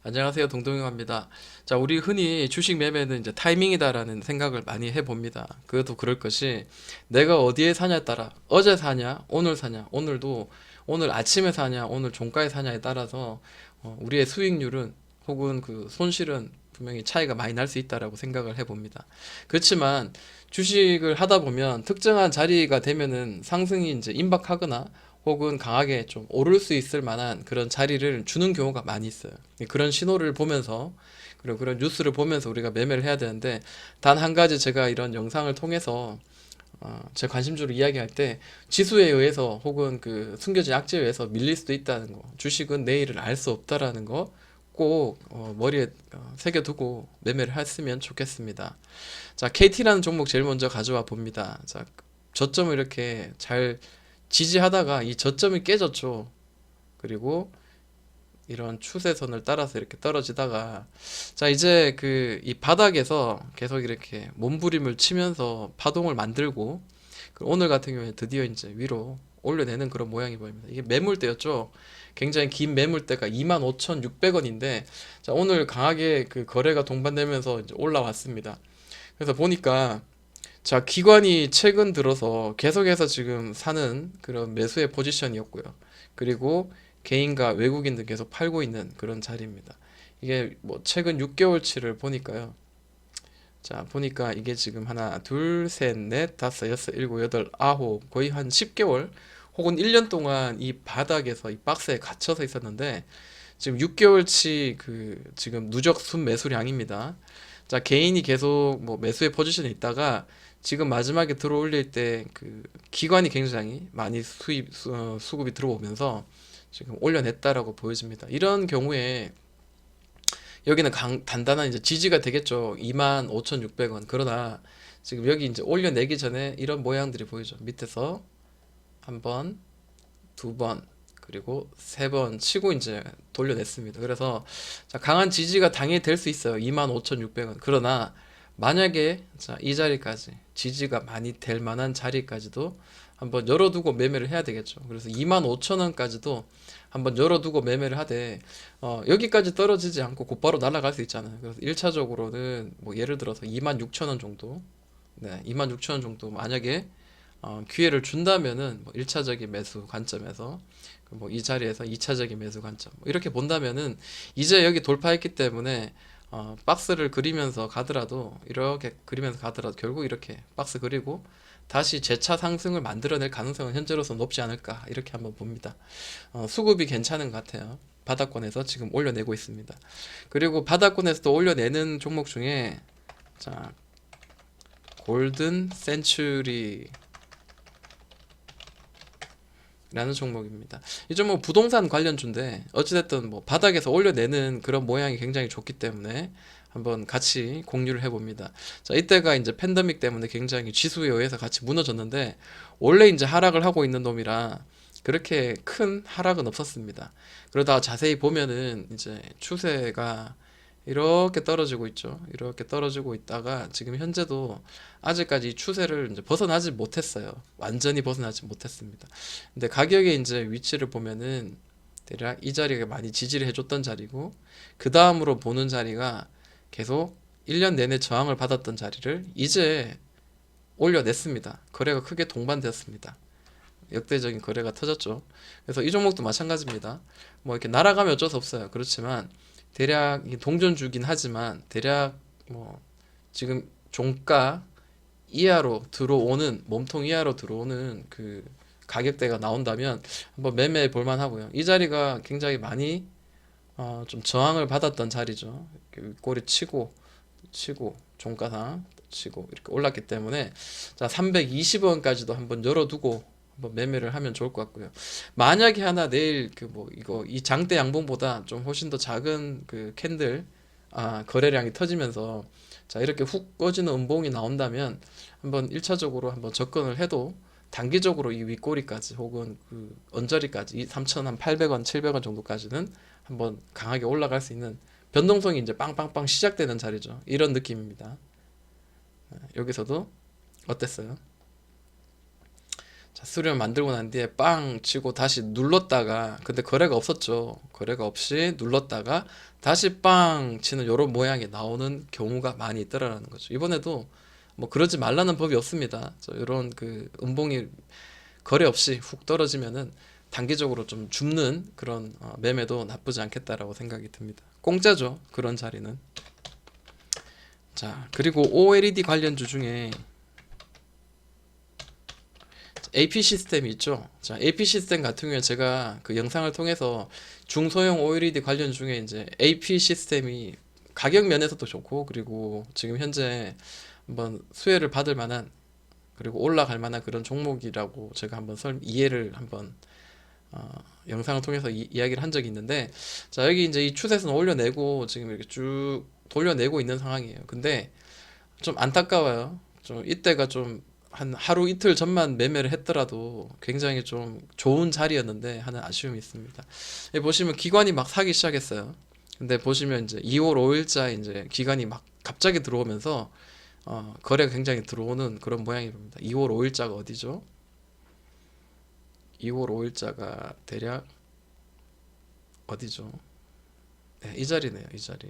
안녕하세요. 동동영입니다. 자, 우리 흔히 주식 매매는 이제 타이밍이다라는 생각을 많이 해봅니다. 그것도 그럴 것이 내가 어디에 사냐에 따라 어제 사냐, 오늘 사냐, 오늘도 오늘 아침에 사냐, 오늘 종가에 사냐에 따라서 우리의 수익률은 혹은 그 손실은 분명히 차이가 많이 날 수 있다라고 생각을 해봅니다. 그렇지만 주식을 하다 보면 특정한 자리가 되면은 상승이 이제 임박하거나 혹은 강하게 좀 오를 수 있을 만한 그런 자리를 주는 경우가 많이 있어요. 그런 신호를 보면서 그리고 그런 뉴스를 보면서 우리가 매매를 해야 되는데 단 한 가지 제가 이런 영상을 통해서 제 관심주를 이야기할 때 지수에 의해서 혹은 그 숨겨진 악재에 의해서 밀릴 수도 있다는 거, 주식은 내일을 알 수 없다라는 거 꼭 머리에 새겨두고 매매를 했으면 좋겠습니다. 자, KT라는 종목 제일 먼저 가져와 봅니다. 자, 저점을 이렇게 잘 지지하다가 이 저점이 깨졌죠. 그리고 이런 추세선을 따라서 이렇게 떨어지다가 자 이제 그 이 바닥에서 계속 이렇게 몸부림을 치면서 파동을 만들고 오늘 같은 경우에 드디어 이제 위로 올려내는 그런 모양이 보입니다. 이게 매물대였죠. 굉장히 긴 매물대가 25,600원인데 자 오늘 강하게 그 거래가 동반되면서 이제 올라왔습니다. 그래서 보니까 자, 기관이 최근 들어서 계속해서 지금 사는 그런 매수의 포지션이었고요. 그리고 개인과 외국인들 계속 팔고 있는 그런 자리입니다. 이게 뭐 최근 6개월치를 보니까요. 자, 보니까 이게 지금 하나, 둘, 셋, 넷, 다섯, 여섯, 일곱, 여덟, 아홉, 거의 한 10개월 혹은 1년 동안 이 바닥에서 이 박스에 갇혀서 있었는데 지금 6개월치 그 지금 누적 순매수량입니다. 자, 개인이 계속 뭐 매수의 포지션에 있다가 지금 마지막에 들어올릴 때 그 기관이 굉장히 많이 수급이 들어오면서 지금 올려냈다라고 보여집니다. 이런 경우에 여기는 단단한 이제 지지가 되겠죠. 25,600원. 그러나 지금 여기 이제 올려내기 전에 이런 모양들이 보이죠. 밑에서 한 번, 두 번, 그리고 세 번 치고 이제 돌려냈습니다. 그래서 자, 강한 지지가 당연히 될 수 있어요. 25,600원. 그러나 만약에 자, 이 자리까지 지지가 많이 될 만한 자리까지도 한번 열어두고 매매를 해야 되겠죠. 그래서 25,000원까지도 한번 열어두고 매매를 하되 여기까지 떨어지지 않고 곧바로 날아갈 수 있잖아요. 그래서 1차적으로는 뭐 예를 들어서 26,000원 정도, 네, 26,000원 정도 만약에 기회를 준다면은 뭐 1차적인 매수 관점에서 뭐 이 자리에서 2차적인 매수 관점 뭐 이렇게 본다면은 이제 여기 돌파했기 때문에 박스를 그리면서 가더라도 이렇게 그리면서 가더라도 결국 이렇게 박스 그리고 다시 재차 상승을 만들어낼 가능성은 현재로서 높지 않을까 이렇게 한번 봅니다. 수급이 괜찮은 것 같아요. 바닥권에서 지금 올려내고 있습니다. 그리고 바닥권에서도 올려내는 종목 중에 자 골든 센츄리 라는 종목입니다. 이 종목 부동산 관련주인데 어찌됐든 뭐 바닥에서 올려내는 그런 모양이 굉장히 좋기 때문에 한번 같이 공유를 해봅니다. 자, 이때가 이제 팬데믹 때문에 굉장히 지수에 의해서 같이 무너졌는데 원래 이제 하락을 하고 있는 놈이라 그렇게 큰 하락은 없었습니다. 그러다가 자세히 보면은 이제 추세가 이렇게 떨어지고 있죠. 이렇게 떨어지고 있다가 지금 현재도 아직까지 이 추세를 이제 벗어나지 못했어요. 완전히 벗어나지 못했습니다. 근데 가격의 이제 위치를 보면은 대략 이 자리가 많이 지지를 해줬던 자리고 그 다음으로 보는 자리가 계속 1년 내내 저항을 받았던 자리를 이제 올려냈습니다. 거래가 크게 동반되었습니다. 역대적인 거래가 터졌죠. 그래서 이 종목도 마찬가지입니다. 뭐 이렇게 날아가면 어쩔 수 없어요. 그렇지만 대략 동전주긴 하지만 대략 뭐 지금 종가 이하로 들어오는 몸통 이하로 들어오는 그 가격대가 나온다면 한번 매매해 볼 만하고요. 이 자리가 굉장히 많이 좀 저항을 받았던 자리죠. 꼬리 치고 종가상 치고 이렇게 올랐기 때문에 자 320원까지도 한번 열어두고 한번 매매를 하면 좋을 것 같고요. 만약에 하나 내일 그 뭐 이거 이 장대 양봉보다 좀 훨씬 더 작은 그 캔들 거래량이 터지면서 자 이렇게 훅 꺼지는 음봉이 나온다면 한번 1차적으로 한번 접근을 해도 단기적으로 이 윗꼬리까지 혹은 그 언저리까지 이 3,800원, 700원 정도까지는 한번 강하게 올라갈 수 있는 변동성이 이제 빵빵빵 시작되는 자리죠. 이런 느낌입니다. 여기서도 어땠어요? 자, 수렴 만들고 난 뒤에 빵 치고 다시 눌렀다가, 근데 거래가 없었죠. 거래가 없이 눌렀다가 다시 빵 치는 요런 모양이 나오는 경우가 많이 있더라는 거죠. 이번에도 뭐 그러지 말라는 법이 없습니다. 이런 그 음봉이 거래 없이 훅 떨어지면은 단기적으로 좀 줍는 그런 매매도 나쁘지 않겠다라고 생각이 듭니다. 공짜죠, 그런 자리는. 자, 그리고 OLED 관련주 중에 AP 시스템이 있죠. 자, AP 시스템 같은 경우에 제가 그 영상을 통해서 중소형 OLED 관련 중에 이제 AP 시스템이 가격 면에서도 좋고, 그리고 지금 현재 한번 수혜를 받을 만한, 그리고 올라갈 만한 그런 종목이라고 제가 한번 이해를 한번 영상을 통해서 이야기를 한 적이 있는데, 자, 여기 이제 이 추세선 올려내고 지금 이렇게 쭉 돌려내고 있는 상황이에요. 근데 좀 안타까워요. 좀 이때가 좀 한 하루 이틀 전만 매매를 했더라도 굉장히 좀 좋은 자리였는데 하는 아쉬움이 있습니다. 여기 보시면 기관이 막 사기 시작했어요. 근데 보시면 이제 2월 5일자 이제 기관이 막 갑자기 들어오면서 거래가 굉장히 들어오는 그런 모양입니다. 2월 5일자가 어디죠? 2월 5일자가 대략 어디죠? 네, 이 자리네요. 이 자리.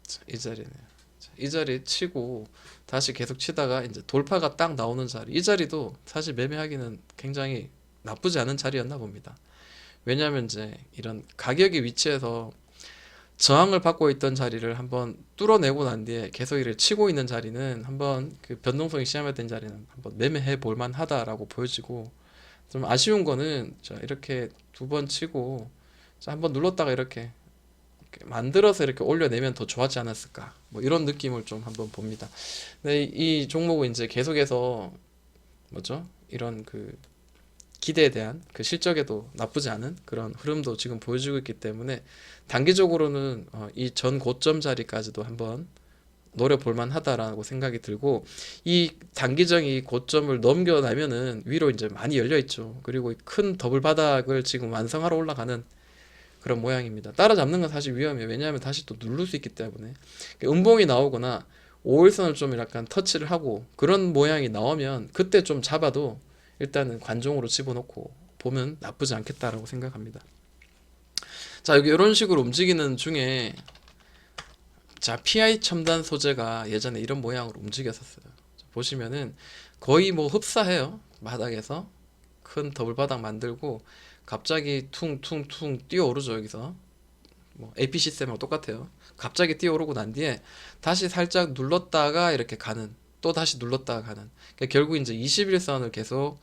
자, 이 자리네요. 자, 이 자리 치고 다시 계속 치다가 이제 돌파가 딱 나오는 자리. 이 자리도 사실 매매하기는 굉장히 나쁘지 않은 자리였나 봅니다. 왜냐하면 이제 이런 가격의 위치에서 저항을 받고 있던 자리를 한번 뚫어내고 난 뒤에 계속 이를 치고 있는 자리는 한번 그 변동성이 심화된 자리는 한번 매매해 볼 만하다라고 보여지고, 좀 아쉬운 거는 자, 이렇게 두 번 치고 자, 한번 눌렀다가 이렇게 만들어서 이렇게 올려내면 더 좋았지 않았을까, 뭐 이런 느낌을 좀 한번 봅니다. 근데 이 종목은 이제 계속해서 뭐죠? 이런 그 기대에 대한 그 실적에도 나쁘지 않은 그런 흐름도 지금 보여주고 있기 때문에 단기적으로는 이 전 고점 자리까지도 한번 노려볼 만하다라고 생각이 들고, 이 단기적인 고점을 넘겨나면은 위로 이제 많이 열려 있죠. 그리고 큰 더블 바닥을 지금 완성하러 올라가는 그런 모양입니다. 따라잡는 건 사실 위험해요. 왜냐하면 다시 또 누를 수 있기 때문에. 음봉이 나오거나 5일선을 좀 약간 터치를 하고 그런 모양이 나오면 그때 좀 잡아도 일단은 관종으로 집어넣고 보면 나쁘지 않겠다라고 생각합니다. 자, 여기 이런 식으로 움직이는 중에 자, PI 첨단 소재가 예전에 이런 모양으로 움직였었어요. 자, 보시면은 거의 뭐 흡사해요. 바닥에서 큰 더블 바닥 만들고 갑자기 퉁퉁퉁 뛰어오르죠. 여기서 뭐 AP 시스템하고 똑같아요. 갑자기 뛰어오르고 난 뒤에 다시 살짝 눌렀다가 이렇게 가는, 또 다시 눌렀다가 가는. 그러니까 결국 이제 21선을 계속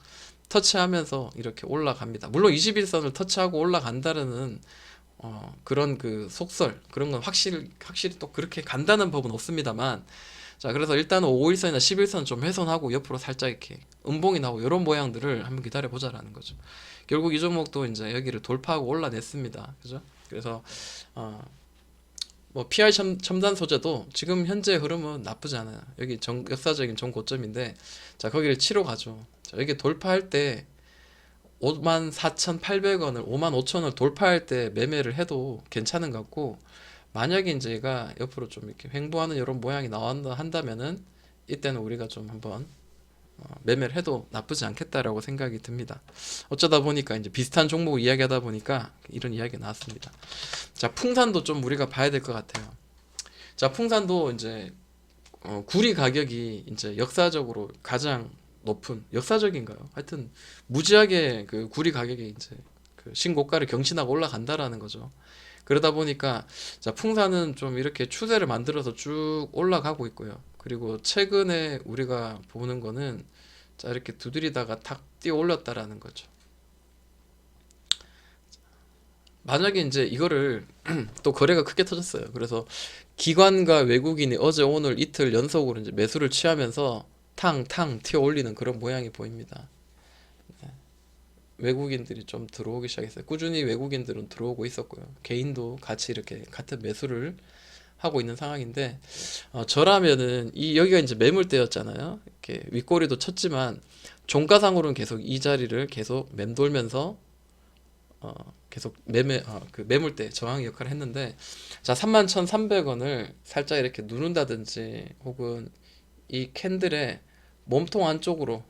터치하면서 이렇게 올라갑니다. 물론 21선을 터치하고 올라간다는 그런 그 속설, 그런 건 확실히 또 그렇게 간다는 법은 없습니다만, 자, 그래서 일단은 5일선이나 11선 좀 훼손하고 옆으로 살짝 이렇게 음봉이 나오고 이런 모양들을 한번 기다려 보자라는 거죠. 결국 이 종목도 이제 여기를 돌파하고 올라냈습니다. 그죠? 그래서 뭐 PI 첨단 소재도 지금 현재 흐름은 나쁘지 않아요. 여기 역사적인 정고점인데, 자, 거기를 치러 가죠. 자, 여기 돌파할 때 54,800원을 55,000원을 돌파할 때 매매를 해도 괜찮은 것 같고, 만약에 이제 얘가 옆으로 좀 이렇게 횡보하는 이런 모양이 나온다 한다면은 이때는 우리가 좀 한번 매매를 해도 나쁘지 않겠다라고 생각이 듭니다. 어쩌다 보니까 이제 비슷한 종목을 이야기하다 보니까 이런 이야기가 나왔습니다. 자, 풍산도 좀 우리가 봐야 될 것 같아요. 자, 풍산도 이제 구리 가격이 이제 역사적으로 가장 높은, 역사적인가요? 하여튼 무지하게 그 구리 가격이 이제 그 신고가를 경신하고 올라간다라는 거죠. 그러다 보니까 자, 풍산은 좀 이렇게 추세를 만들어서 쭉 올라가고 있고요. 그리고 최근에 우리가 보는 거는 자, 이렇게 두드리다가 탁 뛰어 올렸다라는 거죠. 만약에 이제 이거를 또 거래가 크게 터졌어요. 그래서 기관과 외국인이 어제 오늘 이틀 연속으로 이제 매수를 취하면서 탕탕 튀어 올리는 그런 모양이 보입니다. 외국인들이 좀 들어오기 시작했어요. 꾸준히 외국인들은 들어오고 있었고요. 개인도 같이 이렇게 같은 매수를 하고 있는 상황인데, 저라면은 이 여기가 이제 매물대였잖아요. 이렇게 윗꼬리도 쳤지만 종가상으로는 계속 이 자리를 계속 맴돌면서 계속 그 매물대 저항 역할을 했는데, 자, 31,300원을 살짝 이렇게 누른다든지 혹은 이 캔들에 몸통 안쪽으로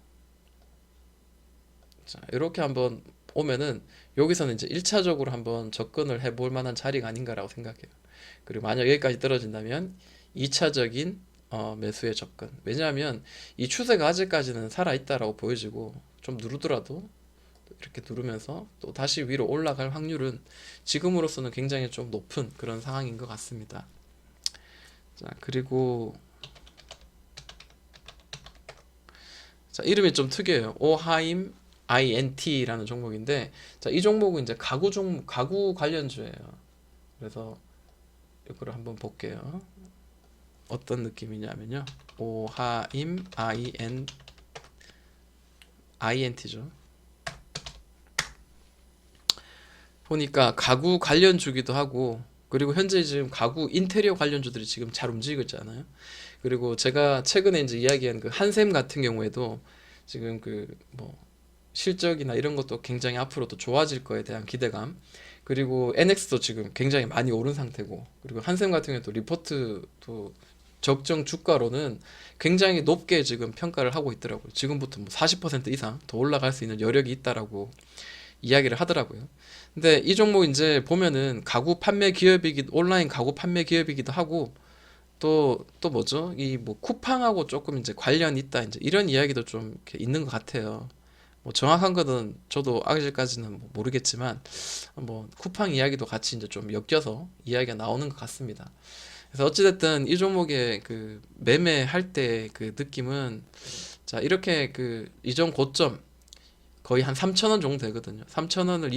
자, 이렇게 한번 오면은 여기서는 이제 1차적으로 한번 접근을 해볼 만한 자리가 아닌가라고 생각해요. 그리고 만약 여기까지 떨어진다면 2차적인 매수의 접근. 왜냐하면 이 추세가 아직까지는 살아있다라고 보여지고 좀 누르더라도 이렇게 누르면서 또 다시 위로 올라갈 확률은 지금으로서는 굉장히 좀 높은 그런 상황인 것 같습니다. 자, 그리고 자, 이름이 좀 특이해요. 오하임 INT라는 종목인데 자, 이 종목은 이제 가구 관련주예요. 그래서 이거를 한번 볼게요. 어떤 느낌이냐면요. 오하임 INT죠. 보니까 가구 관련주기도 하고 그리고 현재 지금 가구 인테리어 관련주들이 지금 잘 움직이고 있잖아요. 그리고 제가 최근에 이제 이야기한 그 한샘 같은 경우에도 지금 그 뭐 실적이나 이런 것도 굉장히 앞으로도 좋아질 거에 대한 기대감 그리고 NX도 지금 굉장히 많이 오른 상태고 그리고 한샘 같은 경우에도 리포트도 적정 주가로는 굉장히 높게 지금 평가를 하고 있더라고요. 지금부터 뭐 40% 이상 더 올라갈 수 있는 여력이 있다라고 이야기를 하더라고요. 근데 이 종목 이제 보면은 가구 판매 기업이기 온라인 가구 판매 기업이기도 하고 또 뭐죠? 이 뭐 쿠팡하고 조금 이제 관련이 있다 이제 이런 이야기도 좀 이렇게 있는 것 같아요. 뭐 정확한 거는 저도 아직까지는 뭐 모르겠지만 뭐 쿠팡 이야기도 같이 이제 좀 엮여서 이야기가 나오는 것 같습니다. 그래서 어찌됐든 이 종목의 그 매매할 때 그 느낌은 자 이렇게 그 이전 고점 거의 한 3,000원 정도 되거든요. 3,000원을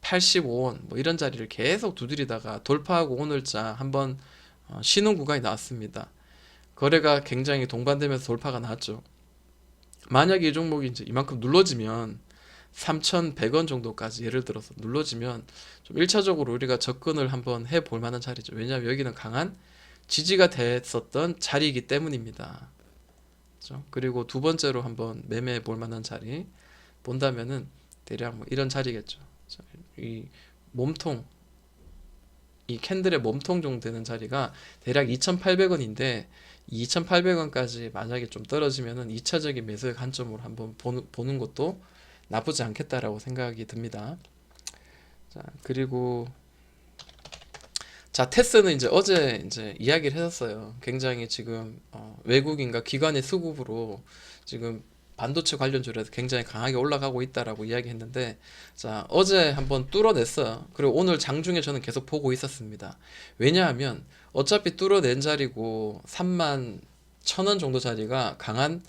2,985원 뭐 이런 자리를 계속 두드리다가 돌파하고 오늘자 한번 쉬는 구간이 나왔습니다. 거래가 굉장히 동반되면서 돌파가 나왔죠. 만약에 이 종목이 이제 이만큼 눌러지면 3,100원 정도까지 예를 들어서 눌러지면 좀 1차적으로 우리가 접근을 한번 해볼 만한 자리죠. 왜냐하면 여기는 강한 지지가 됐었던 자리이기 때문입니다. 그렇죠? 그리고 두 번째로 한번 매매해 볼 만한 자리 본다면은 대략 뭐 이런 자리겠죠. 이 몸통 이 캔들의 몸통 정도 되는 자리가 대략 2,800원인데 2,800원까지 만약에 좀 떨어지면은 2차적인 매수의 관점으로 한번 보는 것도 나쁘지 않겠다라고 생각이 듭니다. 자, 그리고 자, 테스는 이제 어제 이제 이야기를 했었어요. 굉장히 지금 외국인과 기관의 수급으로 지금 반도체 관련주에서 굉장히 강하게 올라가고 있다라고 이야기했는데 자, 어제 한번 뚫어냈어요. 그리고 오늘 장중에 저는 계속 보고 있었습니다. 왜냐하면 어차피 뚫어낸 자리고 3만 1,000원 정도 자리가 강한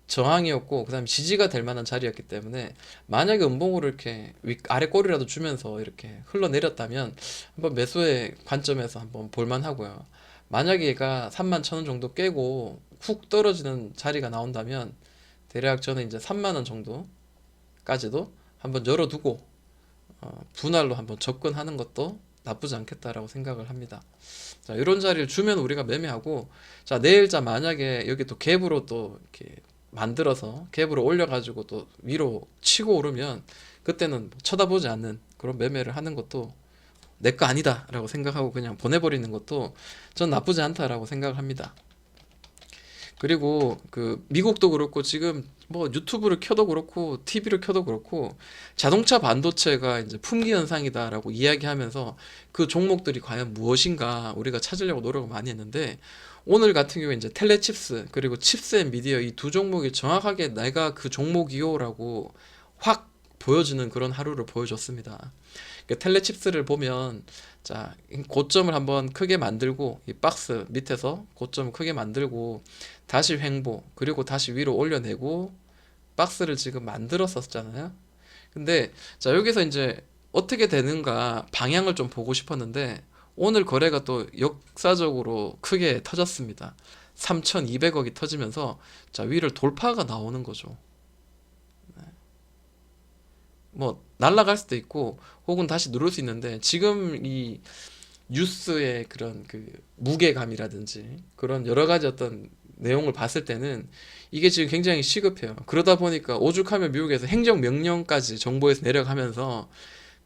저항이었고 그다음에 지지가 될 만한 자리였기 때문에 만약에 음봉으로 이렇게 아래 꼬리라도 주면서 이렇게 흘러내렸다면 한번 매수의 관점에서 한번 볼만하고요. 만약에 얘가 3만 1,000원 정도 깨고 훅 떨어지는 자리가 나온다면 대략 저는 이제 3만 원 정도까지도 한번 열어두고 분할로 한번 접근하는 것도 나쁘지 않겠다라고 생각을 합니다. 자, 이런 자리를 주면 우리가 매매하고 자, 내일자 만약에 여기 또 갭으로 또 이렇게 만들어서 갭으로 올려가지고 또 위로 치고 오르면 그때는 쳐다보지 않는 그런 매매를 하는 것도 내 거 아니다 라고 생각하고 그냥 보내버리는 것도 전 나쁘지 않다라고 생각을 합니다. 그리고 그 미국도 그렇고 지금 뭐 유튜브를 켜도 그렇고 TV를 켜도 그렇고 자동차 반도체가 이제 품귀 현상이다라고 이야기하면서 그 종목들이 과연 무엇인가 우리가 찾으려고 노력을 많이 했는데 오늘 같은 경우에 이제 텔레칩스 그리고 칩스 앤 미디어 이 두 종목이 정확하게 내가 그 종목이요라고 확 보여주는 그런 하루를 보여줬습니다. 그 텔레칩스를 보면 자 고점을 한번 크게 만들고 이 박스 밑에서 고점을 크게 만들고 다시 횡보 그리고 다시 위로 올려내고 박스를 지금 만들었었잖아요. 근데 자 여기서 이제 어떻게 되는가 방향을 좀 보고 싶었는데 오늘 거래가 또 역사적으로 크게 터졌습니다. 3,200억이 터지면서 자 위를 돌파가 나오는 거죠. 뭐 날아갈 수도 있고 혹은 다시 누를 수 있는데 지금 이 뉴스의 그런 그 무게감이라든지 그런 여러 가지 어떤 내용을 봤을 때는 이게 지금 굉장히 시급해요. 그러다 보니까 오죽하면 미국에서 행정명령까지 정부에서 내려가면서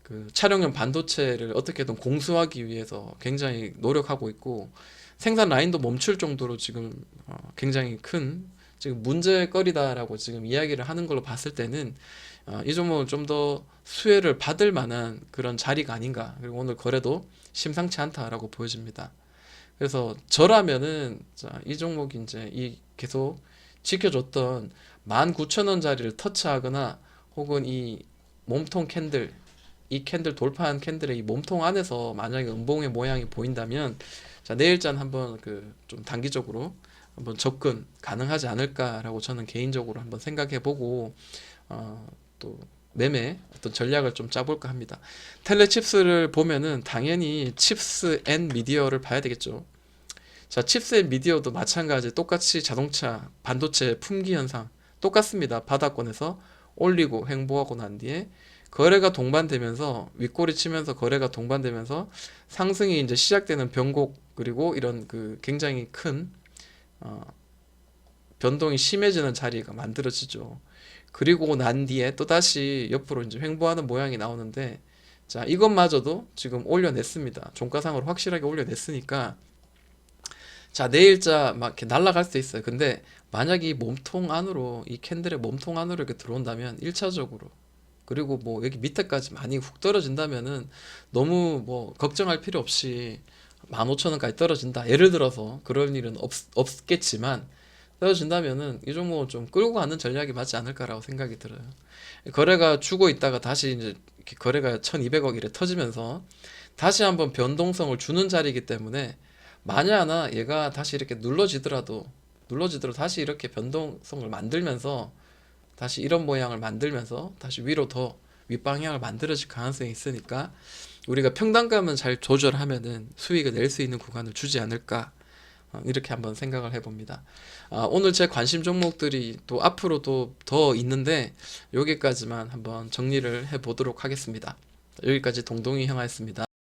그 차량용 반도체를 어떻게든 공수하기 위해서 굉장히 노력하고 있고 생산 라인도 멈출 정도로 지금 굉장히 큰 지금 문제거리다라고 지금 이야기를 하는 걸로 봤을 때는 이 종목은 좀 더 수혜를 받을 만한 그런 자리가 아닌가. 그리고 오늘 거래도 심상치 않다라고 보여집니다. 그래서 저라면은 자, 이 종목이 이제 이 계속 지켜줬던 19,000원짜리를 터치하거나 혹은 이 몸통 캔들, 이 캔들 돌파한 캔들의 이 몸통 안에서 만약에 음봉의 모양이 보인다면 자, 내일장 한번 그 좀 단기적으로 한번 접근 가능하지 않을까라고 저는 개인적으로 한번 생각해 보고 또 매매 어떤 전략을 좀 짜볼까 합니다. 텔레칩스를 보면은 당연히 칩스 앤 미디어를 봐야 되겠죠. 자, 칩스 앤 미디어도 마찬가지 똑같이 자동차 반도체 품귀 현상 똑같습니다. 바닥권에서 올리고 횡보하고 난 뒤에 거래가 동반되면서 윗꼬리 치면서 거래가 동반되면서 상승이 이제 시작되는 변곡 그리고 이런 그 굉장히 큰 어, 변동이 심해지는 자리가 만들어지죠. 그리고 난 뒤에 또다시 옆으로 이제 횡보하는 모양이 나오는데 자, 이것마저도 지금 올려냈습니다. 종가상으로 확실하게 올려냈으니까 자, 내일자 막 이렇게 날아갈 수 있어요. 근데 만약에 이 몸통 안으로 이 캔들의 몸통 안으로 이렇게 들어온다면 1차적으로 그리고 뭐 여기 밑에까지 많이 훅 떨어진다면은 너무 뭐 걱정할 필요 없이 15,000원까지 떨어진다. 예를 들어서 그런 일은 없겠지만 떨어진다면은 이 종목은 좀 끌고 가는 전략이 맞지 않을까라고 생각이 들어요. 거래가 주고 있다가 다시 이제 이렇게 거래가 1,200억 이래 터지면서 다시 한번 변동성을 주는 자리이기 때문에 만약 하나 얘가 다시 이렇게 눌러지더라도 다시 이렇게 변동성을 만들면서 다시 이런 모양을 만들면서 다시 위로 더 윗방향을 만들어질 가능성이 있으니까 우리가 평단감은 잘 조절하면은 수익을 낼 수 있는 구간을 주지 않을까 이렇게 한번 생각을 해봅니다. 오늘 제 관심 종목들이 또 앞으로도 더 있는데 여기까지만 한번 정리를 해보도록 하겠습니다. 여기까지 동동이 형아였습니다.